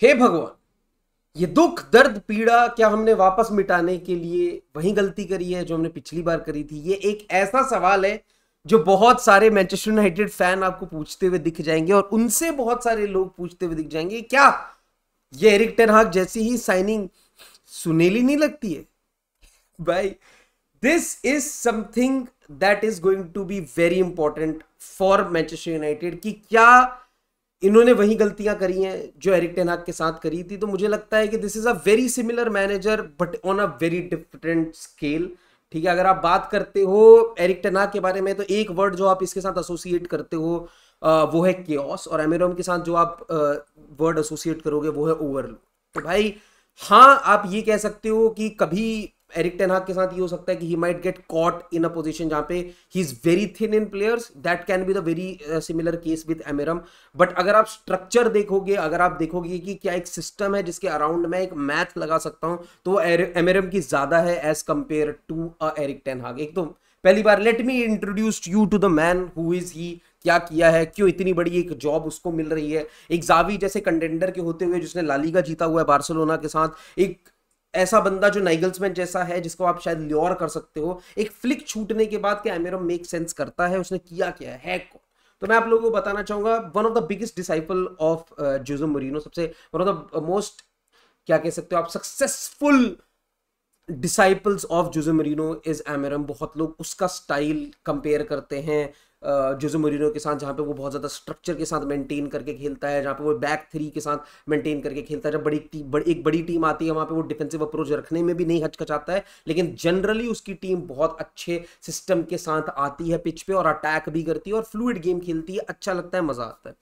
हे भगवान, ये दुख दर्द पीड़ा क्या हमने वापस मिटाने के लिए वही गलती करी है जो हमने पिछली बार करी थी? ये एक ऐसा सवाल है जो बहुत सारे मैनचेस्टर यूनाइटेड फैन आपको पूछते हुए दिख जाएंगे और उनसे बहुत सारे लोग पूछते हुए दिख जाएंगे, क्या ये एरिक टेन हाग जैसी ही साइनिंग सुनेली नहीं लगती है भाई? This is something that is going to be very important for Manchester United कि क्या इन्होंने वही गलतियां करी हैं जो एरिक टेन हाग के साथ करी थी। तो मुझे लगता है कि this is a very similar manager but on a very different scale. ठीक है, अगर आप बात करते हो एरिक टेन हाग के बारे में तो एक वर्ड जो आप इसके साथ एसोसिएट करते हो वो है केओस, और एमेरोम के साथ जो आप वर्ड एसोसिएट करोगे वो है ओवरलोड। तो भाई हाँ, आप ये कह सकते हो कि कभी एरिक टेन हाग के साथ ये हो सकता है कि he might get caught in a position जहां पे he is very thin in players. That can be the very similar case with Amorim. But अगर आप स्ट्रक्चर देखोगे, अगर आप देखोगे कि क्या एक सिस्टम है जिसके अराउंड मैं एक मैथ लगा सकता हूं, तो वो एमेरम की ज्यादा है as compare to Erik ten Hag. एक तो पहली बार let me introduce you to the man who is he, क्या किया है, क्यों इतनी बड़ी एक जॉब उसको मिल रही है। एक जावी जैसे कंटेंडर के होते हुए जिसने लालीगा जीता हुआ है बार्सिलोना के साथ, एक ऐसा बंदा जो नाइगल्समैन जैसा है जिसको आप शायद ल्योर कर सकते हो, एक फ्लिक छूटने के बाद क्या एमेरम मेक सेंस करता है, उसने किया क्या है कौन? तो मैं आप लोगों को बताना चाहूंगा one of the biggest disciple of Jose Mourinho, सबसे वन ऑफ द मोस्ट, क्या कह सकते हो आप, successful disciples of Jose Mourinho is Amorim. बहुत लोग उसका स्टाइल कंपेयर करते हैं जोसे मोरिनो के साथ, जहाँ पे वो बहुत ज़्यादा स्ट्रक्चर के साथ मेंटेन करके खेलता है, जहाँ पे वो बैक थ्री के साथ मेंटेन करके खेलता है। जब एक बड़ी टीम आती है वहाँ पे वो डिफेंसिव अप्रोच रखने में भी नहीं हचकचाता है, लेकिन जनरली उसकी टीम बहुत अच्छे सिस्टम के साथ आती है पिच पे और अटैक भी करती है और फ्लूइड गेम खेलती है, अच्छा लगता है, मजा आता है।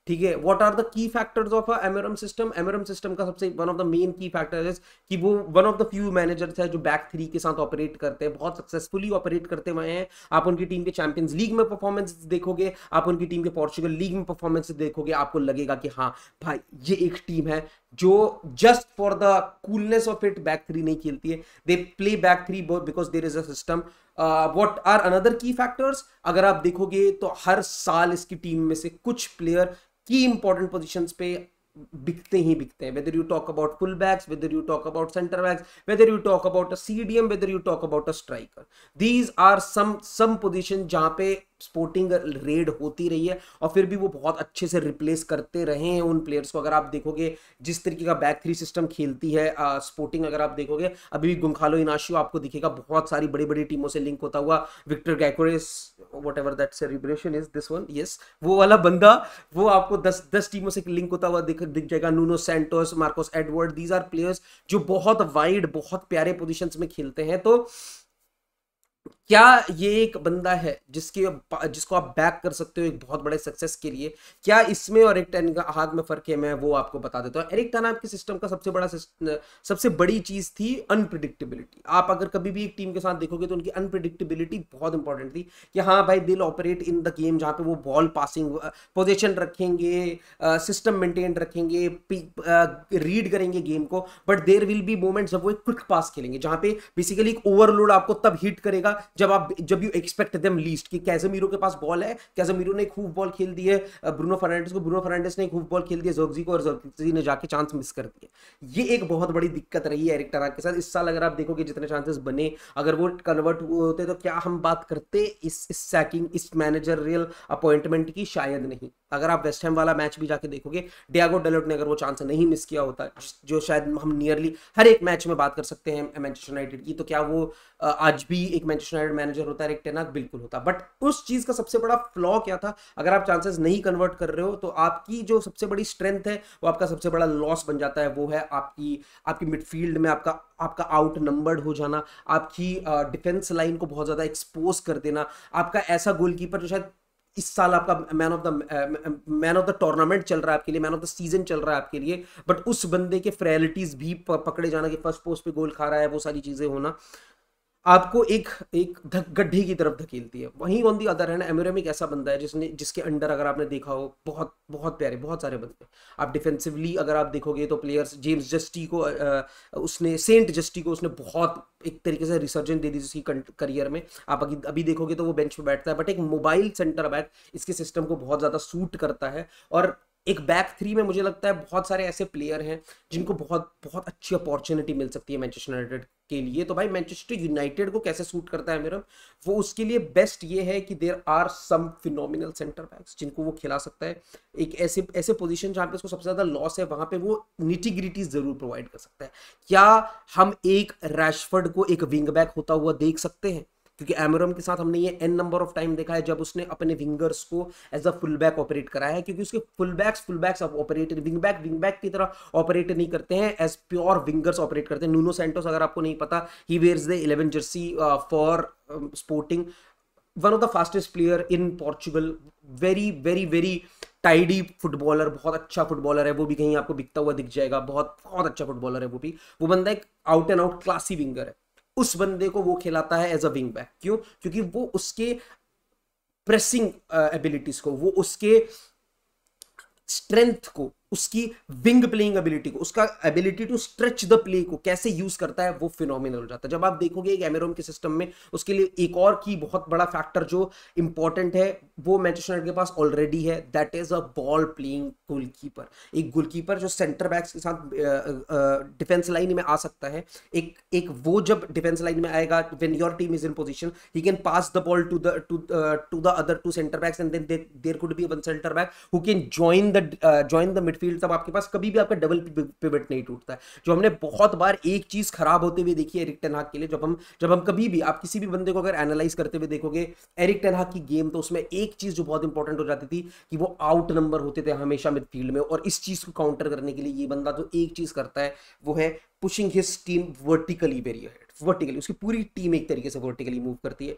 ठीक है, what are the key factors of a Amorim system? Amorim system का सबसे one of the main key factors कि वो one of the few managers है जो बैक थ्री के साथ ऑपरेट करते हैं, बहुत सक्सेसफुली ऑपरेट करते हुए हैं। आप उनकी टीम के चैंपियंस लीग में परफॉर्मेंस देखोगे, आप उनकी टीम के पोर्चुगल लीग में परफॉर्मेंस देखोगे, आपको लगेगा कि हाँ भाई ये एक टीम है जो just for the coolness of it back three नहीं खेलती है, they play back three because there is a system. What are another key factors? अगर आप देखोगे तो हर साल इसकी टीम में से कुछ प्लेयर की इंपॉर्टेंट पोजीशंस पे बिकते ही बिकते हैं, whether you talk about full backs, whether you talk about centre backs, whether you talk about a CDM, whether you talk about a striker. These are some position जहां पे sporting red होती रही है और फिर भी वो बहुत अच्छे से रिप्लेस करते रहे हैं उन प्लेयर्स को। अगर आप देखोगे जिस तरीके का बैक थ्री सिस्टम खेलती है स्पोर्टिंग, अगर आप देखोगे अभी भी गुंखालो इनाशियो आपको दिखेगा बहुत सारी बड़ी बड़ी टीमों से लिंक होता हुआ, Viktor Gyokeres, whatever that celebration is this one, yes वो वाला बंदा, वो आपको 10 टीमों से लिंक होता हुआ दिख जाएगा। Nuno Santos, Marcos Edward, these are players जो बहुत वाइड, बहुत प्यारे पोजीशंस में खेलते हैं। तो क्या ये एक बंदा है जिसको आप बैक कर सकते हो एक बहुत बड़े सक्सेस के लिए? क्या इसमें और एरिक टेन हाग में फर्क है? मैं वो आपको बता देता हूँ। एरिक टेन हाग के सिस्टम का सबसे बड़ी चीज थी अनप्रिडिक्टेबिलिटी। आप अगर कभी भी एक टीम के साथ देखोगे तो उनकी अनप्रिडिक्टेबिलिटी बहुत इंपॉर्टेंट थी कि हाँ भाई दिल ऑपरेट इन द गेम जहाँ पे वो बॉल पासिंग पोजिशन रखेंगे, सिस्टम मेंटेन रखेंगे, रीड करेंगे गेम को, but there will be moment जब वो एक क्विक पास खेलेंगे जहां पे बेसिकली एक ओवरलोड आपको तब हिट करेगा जब यू एक्सपेक्ट देम लीस्ट। कि कैसेमीरो के पास बॉल है, कैसेमीरो ने खूब बॉल खेल दी है ब्रूनो फर्नांडिस को, ब्रूनो फर्नांडिस ने खूब बॉल खेल दिया जोग्जी को और जोग्जी ने जाके चांस मिस कर दिया। ये एक बहुत बड़ी दिक्कत रही है एरिक टेन हाग के साथ। इस साल अगर आप देखोगे जितने चांसेस बने, अगर वो कन्वर्ट हुए होते तो क्या हम बात करते इस सैकिंग, इस मैनेजरियल अपॉइंटमेंट की? शायद नहीं। अगर आप वेस्ट हैम वाला मैच भी जाके देखोगे, डियागो डेलोट ने अगर वो चांस नहीं मिस किया होता, जो शायद हम नियरली हर एक मैच में बात कर सकते हैं मैनचेस्टर यूनाइटेड की, तो क्या वो आज भी एक मैनचेस्टर यूनाइटेड मैनेजर होता है एरिक टेन हाग? बिल्कुल होता। बट उस चीज का सबसे बड़ा फ्लॉ क्या था? अगर आप चांसेस नहीं कन्वर्ट कर रहे हो तो आपकी जो सबसे बड़ी स्ट्रेंथ है वो आपका सबसे बड़ा लॉस बन जाता है। वो है आपकी मिडफील्ड में आपका आउट नंबर्ड हो जाना, आपकी डिफेंस लाइन को बहुत ज्यादा एक्सपोज कर देना, आपका ऐसा गोलकीपर जो शायद इस साल आपका मैन ऑफ द टूर्नामेंट चल रहा है आपके लिए, मैन ऑफ द सीजन चल रहा है आपके लिए, बट उस बंदे के फ्रेलिटीज भी पकड़े जाना कि फर्स्ट पोस्ट पे गोल खा रहा है, वो सारी चीजें होना आपको एक एक गड्ढे की तरफ धकेलती है। वहीं ऑन दी अदर हैंड एमोरम एक ऐसा बंदा है जिसके अंडर अगर आपने देखा हो बहुत बहुत प्यारे बहुत सारे बंदे। आप डिफेंसिवली अगर आप देखोगे तो प्लेयर्स, जेम्स जस्टी को उसने सेंट जस्टी को उसने बहुत एक तरीके से रिसर्जेंट दे दी उसकी करियर में। आप अभी देखोगे तो वो बेंच पे बैठता है, बट एक मोबाइल सेंटर बैक इसके सिस्टम को बहुत ज्यादा सूट करता है। और एक बैक थ्री में मुझे लगता है बहुत सारे ऐसे प्लेयर हैं जिनको बहुत बहुत अच्छी अपॉर्चुनिटी मिल सकती है मैनचेस्टर यूनाइटेड के लिए। तो भाई मैनचेस्टर यूनाइटेड को कैसे सूट करता है मेरा, वो उसके लिए बेस्ट ये है कि there are some phenomenal centre backs जिनको वो खिला सकता है। एक ऐसे ऐसे पोजीशन जहां पे उसको सबसे ज्यादा लॉस है, वहां पे वो निटी ग्रिटी जरूर प्रोवाइड कर सकता है। क्या हम एक रैशफोर्ड को एक विंग बैक होता हुआ देख सकते हैं? क्योंकि एमोरम के साथ हमने ये एन नंबर ऑफ टाइम देखा है जब उसने अपने विंगर्स को as a full back operate कराया है, क्योंकि उसके full backs operator wing back की तरह ऑपरेट नहीं करते हैं, एज प्योर विंगर्स ऑपरेट करते हैं। नूनो सैंटोस, अगर आपको नहीं पता, he wears the 11 jersey for Sporting, one of the fastest player in Portugal, very very very tidy footballer, बहुत अच्छा फुटबॉलर है वो भी, कहीं आपको बिकता हुआ दिख जाएगा, बहुत बहुत अच्छा फुटबॉलर है वो भी। वो बंदा एक out and out classy winger है। उस बंदे को वो खिलाता है एज अ विंग बैक। क्यों? क्योंकि वो उसके प्रेसिंग एबिलिटीज को, वो उसके स्ट्रेंथ को, उसकी विंग प्लेइंग एबिलिटी को, उसका ability to stretch the play को कैसे यूज करता है, वो फिनोमिनल हो जाता है। जब आप देखोगे एक एमेरोम के सिस्टम में, उसके लिए एक और की बहुत बड़ा फैक्टर जो इंपॉर्टेंट है वो मैनचेस्टर यूनाइटेड के पास ऑलरेडी है, that is a ball playing goalkeeper. एक गोलकीपर जो सेंटर बैक्स के साथ डिफेंस लाइन में आ सकता है। एक वो जब डिफेंस लाइन में आएगा, when your team is in position, he can pass the ball to the other two centre backs, and then there could be one centre back who can join the midfield. तब आपके पास कभी भी आपका double pivot नहीं टूटता है, जो हमने बहुत बार एक चीज खराब होते हुए देखी है एरिक टेन हाग के लिए। जब हम कभी भी, आप किसी भी बंदे को अगर एनालाइज करते हुए देखोगे एरिक टेन हाग की गेम, तो उसमें एक चीज जो बहुत इंपॉर्टेंट हो जाती थी कि वो आउट नंबर होते थे हमेशा मिडफील्ड में। और इस चीज को काउंटर करने के लिए ये बंदा जो एक चीज करता है वो है pushing his team vertically very ahead. Vertically उसकी पूरी टीम एक तरीके से वर्टिकली मूव करती है,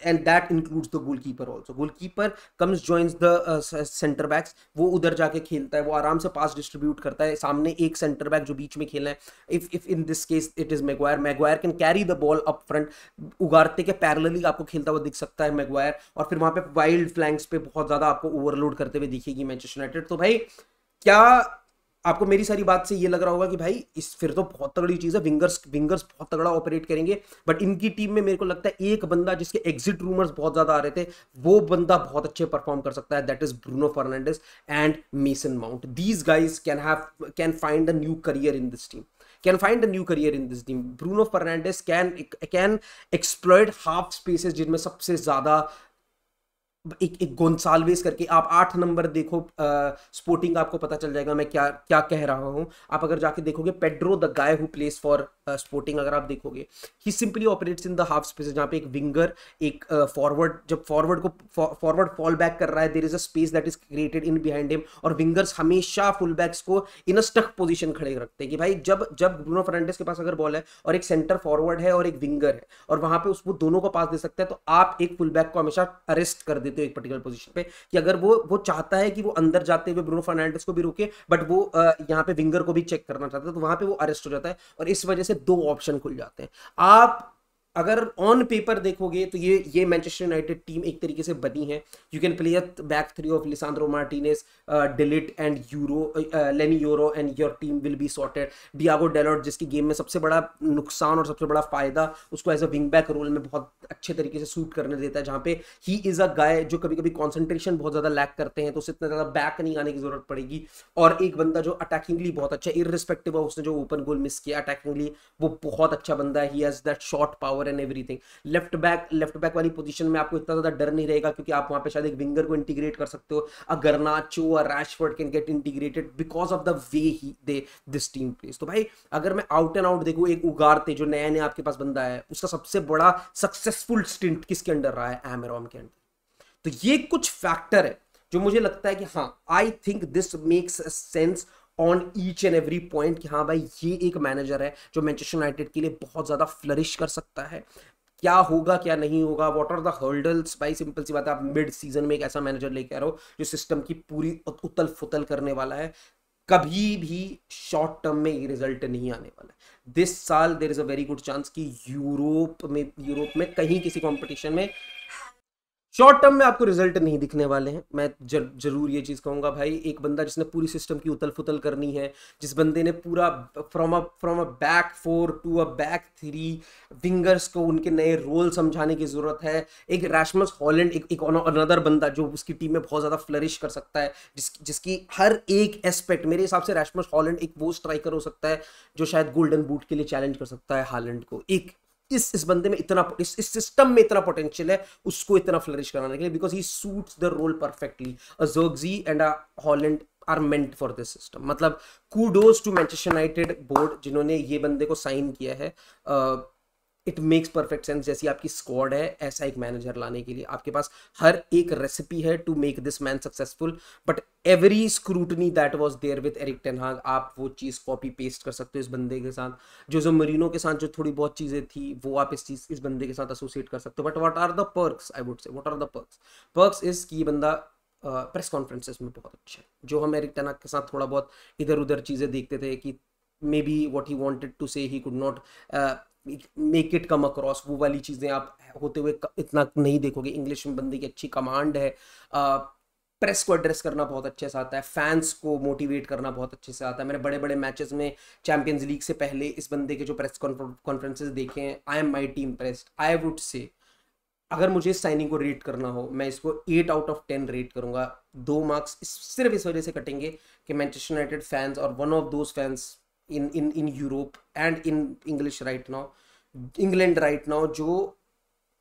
and that includes the goalkeeper also. Goalkeeper comes joins the centre backs, वो उधर जाके खेलता है, वो आराम से पास डिस्ट्रीब्यूट करता है, सामने एक सेंटर बैक जो बीच में खेलना है। If in this case it is Maguire can carry the ball up front, Ugarte के पैरेलली आपको खेलता हुआ दिख सकता है मैगवायर, और फिर वहां पे वाइल्ड फ्लैंक्स पे बहुत ज्यादा आपको ओवरलोड करते हुए दिखेगी मैनचेस्टर यूनाइटेड। तो भाई क्या आपको मेरी सारी बात से ये लग रहा होगा कि भाई इस फिर तो बहुत तगड़ी चीज है, विंगर्स बहुत तगड़ा ऑपरेट करेंगे। बट इनकी टीम में मेरे को लगता है एक बंदा जिसके एग्जिट रूमर्स बहुत ज्यादा आ रहे थे, वो बंदा बहुत अच्छे परफॉर्म कर सकता है, that is Bruno Fernandes and Mason Mount. These guys can find a new career in this team, can find a new career in this team. Bruno Fernandes can exploit half spaces जिनमें सबसे ज्यादा एक गोंसाल्वेस करके, आप 8 number देखो sporting, आपको पता चल जाएगा मैं क्या क्या कह रहा हूं। आप अगर जाके देखोगे Pedro the guy who plays for Sporting, अगर आप देखोगे he simply operates in the half space, जहां पे एक विंगर एक फॉरवर्ड जब फॉरवर्ड फॉल बैक कर रहा है, there is a space that is created in behind him, और विंगर्स हमेशा फुल बैक्स को इन अ स्टक पोजीशन खड़े रखते हैं कि भाई जब जब ब्रूनो फर्नांडिस के पास अगर बॉल है और एक सेंटर फॉरवर्ड है और एक विंगर है और वहां पे उसको दोनों को पास दे सकता है, तो आप एक फुल बैक को हमेशा अरेस्ट कर देते हो एक पर्टिकुलर पोजीशन पे, कि अगर वो चाहता है कि वो अंदर जाते हुए ब्रूनो फर्नांडिस को भी रोके, बट वो यहाँ पे विंगर को भी चेक करना चाहता है, तो वहां पे वो अरेस्ट हो जाता है, और इस वजह से 2 ऑप्शन खुल जाते हैं। आप अगर ऑन पेपर देखोगे तो ये मैनचेस्टर यूनाइटेड टीम एक तरीके से बनी है। You can play back three of Lisandro Martinez, de Ligt and Lenny Yoro, and your team will be sorted. Diogo Dalot, जिसकी गेम में सबसे बड़ा नुकसान और सबसे बड़ा फायदा उसको as a wing back role में बहुत अच्छे तरीके से सूट करने देता है, जहां पे ही इज अ गाय जो कभी कभी कॉन्सेंट्रेशन बहुत ज्यादा लैक करते हैं, तो उससे इतना ज्यादा बैक नहीं आने की जरूरत पड़ेगी। और एक बंदा जो अटैकिंगली बहुत अच्छा, इररिस्पेक्टिव ऑफ उसने जो ओपन गोल मिस किया, अटैकिंगली वो बहुत अच्छा बंदा है, he has that shot power and everything. Left back वाली पोजीशन में आपको इतना ज्यादा डर नहीं रहेगा, क्योंकि आप वहां पे शायद एक विंगर को इंटीग्रेट कर सकते हो। अ गर्नाचो और Rashford can get integrated because of the way he they this team place. तो भाई अगर मैं आउट एंड आउट देखूं, एक उगारते जो नया नया आपके पास बंदा है, उसका सबसे बड़ा सक्सेसफुल स्टिंट किसके अंडर रहा है? एमेरॉम के अंडर। तो ये कुछ फैक्टर है जो मुझे लगता है कि हाँ, I think this makes sense on each and every point, कि हाँ भाई ये एक मैनेजर है जो मैनचेस्टर यूनाइटेड के लिए बहुत ज्यादा फ्लरिश कर सकता है। क्या होगा क्या नहीं होगा, व्हाट आर द हर्डल्स, भाई सिंपल सी बात है, आप मिड सीजन में एक ऐसा मैनेजर लेके आ रहे हो जो सिस्टम की पूरी उतल फुतल करने वाला है, कभी भी शॉर्ट टर्म में ये रिजल्ट नहीं आने वाला है। दिस साल there is a very good chance कि यूरोप में कहीं किसी कंपटीशन में शॉर्ट टर्म में आपको रिजल्ट नहीं दिखने वाले हैं। मैं जरूर ये चीज कहूंगा भाई, एक बंदा जिसने पूरी सिस्टम की उतल फुतल करनी है, जिस बंदे ने पूरा from a back 4 to a back 3 wingers को उनके नए रोल समझाने की जरूरत है। एक रैशमस हॉलैंड, एक अनदर बंदा जो उसकी टीम में बहुत ज्यादा फ्लरिश कर सकता है, जिसकी हर एक एस्पेक्ट, मेरे हिसाब से रैशमस हॉलैंड एक वो स्ट्राइकर हो सकता है जो शायद गोल्डन बूट के लिए चैलेंज कर सकता है हालैंड को। एक इस बंदे में इतना, इस सिस्टम में इतना पोटेंशियल है उसको इतना फ्लरिश कराने के लिए, because he suits the role perfectly. A Zirkzee and a Hojlund are meant for this system. मतलब kudos to Manchester United board जिन्होंने ये बंदे को साइन किया है। It makes perfect sense. जैसी आपकी स्क्वाड है, ऐसा एक मैनेजर लाने के लिए आपके पास हर एक रेसिपी है to make this man successful. But every scrutiny that was there with Erik ten Hag, आप वो चीज़ कॉपी पेस्ट कर सकते हो इस बंदे के साथ। जो मरीनो के साथ जो थोड़ी बहुत चीज़ें थी वो आप इस बंदे के साथ एसोसिएट कर सकते हो। But what are the perks, I would say what are the perks? Perks is कि ये बंदा प्रेस कॉन्फ्रेंसेस में बहुत अच्छा है। जो हम एरिक टेन हाग के साथ थोड़ा बहुत इधर उधर चीज़ें देखते थे कि maybe what he wanted to say he could not make it come across, वो वाली चीज़ें आप होते हुए इतना नहीं देखोगे। इंग्लिश में बंदे की अच्छी कमांड है, प्रेस को एड्रेस करना बहुत अच्छे से आता है, फैंस को मोटिवेट करना बहुत अच्छे से आता है। मैंने बड़े बड़े मैचेस में चैंपियंस लीग से पहले इस बंदे के जो प्रेस कॉन्फ्रेंसेस देखे हैं, I am my team pressed. I would से अगर मुझे इस साइनिंग को रेट करना हो, मैं इसको 8 आउट ऑफ 10 रेट करूंगा। 2 मार्क्स सिर्फ इस वजह से कटेंगे कि मैनचेस्टर यूनाइटेड फैंस और one of those fans in Europe and in English right now, England right now, जो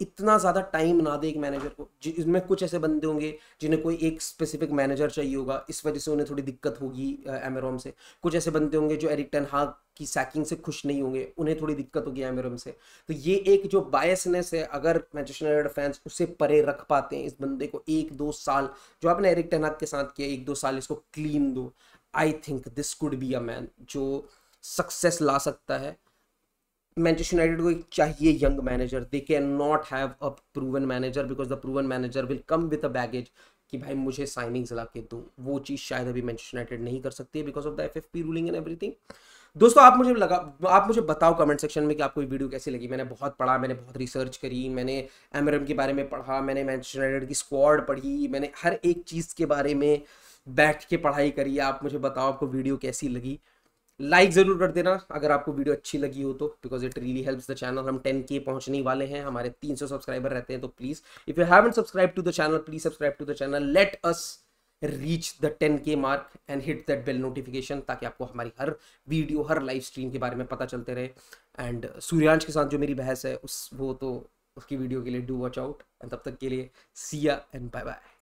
इतना ज़्यादा टाइम ना दे एक मैनेजर को। इसमें कुछ ऐसे बंदे होंगे जिन्हें कोई एक स्पेसिफिक मैनेजर चाहिए होगा, इस वजह से उन्हें थोड़ी दिक्कत होगी एमेरोम से। कुछ ऐसे बंदे होंगे जो एरिक टेन हाग की सैकिंग से खुश नहीं होंगे, उन्हें थोड़ी दिक्कत होगी एमेरोम से। तो ये एक जो बायसनेस है, अगर मैनचेस्टर यूनाइटेड फैंस उसे परे रख पाते हैं, इस बंदे को 1-2 साल जो आपने एरिक टेन हाग के साथ किया, 1-2 साल इसको क्लीन दो, I think this could be a man जो सक्सेस ला सकता है। मैनचेस्टर यूनाइटेड को एक चाहिए young manager. They can not have a proven manager because the proven manager will come with a baggage कि भाई मुझे साइनिंग्स ला के दो। वो चीज़ शायद अभी मैनचेस्टर यूनाइटेड नहीं कर सकती है because of the FFP ruling and everything. दोस्तों आप मुझे बताओ कमेंट सेक्शन में कि आपको ये वीडियो कैसी लगी। मैंने बहुत पढ़ा, मैंने बहुत रिसर्च करी, मैंने एमआरएम के बारे में पढ़ा, मैंने मैनचेस्टर यूनाइटेड की स्क्वाड पढ़ी, मैंने हर एक चीज़ के बारे में बैठ के पढ़ाई करी। आप मुझे बताओ आपको वीडियो कैसी लगी। लाइक जरूर कर देना अगर आपको वीडियो अच्छी लगी हो तो, because it really helps the channel. हम 10K पहुंचने वाले हैं, हमारे 300 सब्सक्राइबर रहते हैं, तो please if you haven't subscribe to the channel, please subscribe to the channel. Let us reach the 10K mark and hit that bell notification, ताकि आपको हमारी हर वीडियो, हर लाइव स्ट्रीम के बारे में पता चलते रहे। एंड सूर्यांश के साथ जो मेरी बहस है उसकी वीडियो के लिए डू वॉच आउट। एंड तब तक के लिए सी या एंड बाय बाय।